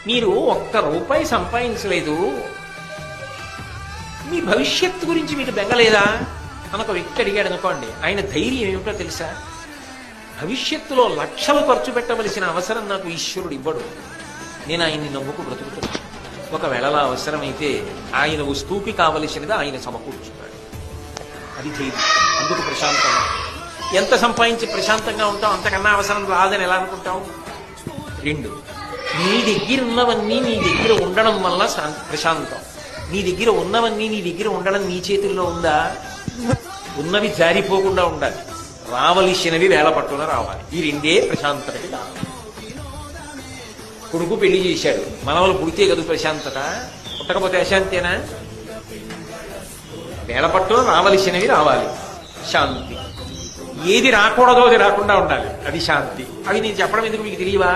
మీరు ఒక్క రూపాయి సంపాదించలేదు, మీ భవిష్యత్తు గురించి మీకు బెంగలేదా అని ఒక వ్యక్తి అడిగాడు అనుకోండి, ఆయన ధైర్యం ఏమిటో తెలుసా? భవిష్యత్తులో లక్షలు ఖర్చు పెట్టవలసిన అవసరం నాకు ఈశ్వరుడు ఇవ్వడు, నేను ఆయన్ని నమ్ముకు బ్రతుకుతున్నాను. ఒకవేళ అలా అవసరమైతే ఆయన వస్తువుకి కావలసినది ఆయన సమకూర్చున్నాడు. అది ధైర్యం. అందుకు ప్రశాంతంగా. ఎంత సంపాదించి ప్రశాంతంగా ఉంటాం, అంతకన్నా అవసరం రాదని ఎలా అనుకుంటాం? రెండు, నీ దగ్గర ఉన్నవన్నీ నీ దగ్గర ఉండడం వల్ల ప్రశాంతం. నీ దగ్గర ఉన్నవన్నీ నీ దగ్గర ఉండడం నీ చేతుల్లో ఉందా? ఉన్నవి జారిపోకుండా ఉండాలి, రావలసినవి వేళ పట్టున రావాలి. ఈ రెండే ప్రశాంతతకి కావాలి. కొడుకు పెళ్లి చేశాడు, మనవలు పుడితే కదా ప్రశాంతత, పుట్టకపోతే అశాంతేనా? వేళ పట్టున రావలసినవి రావాలి, శాంతి. ఏది రాకూడదో అది రాకుండా ఉండాలి, అది శాంతి. అవి నేను చెప్పడం ఎందుకు మీకు తెలియవా?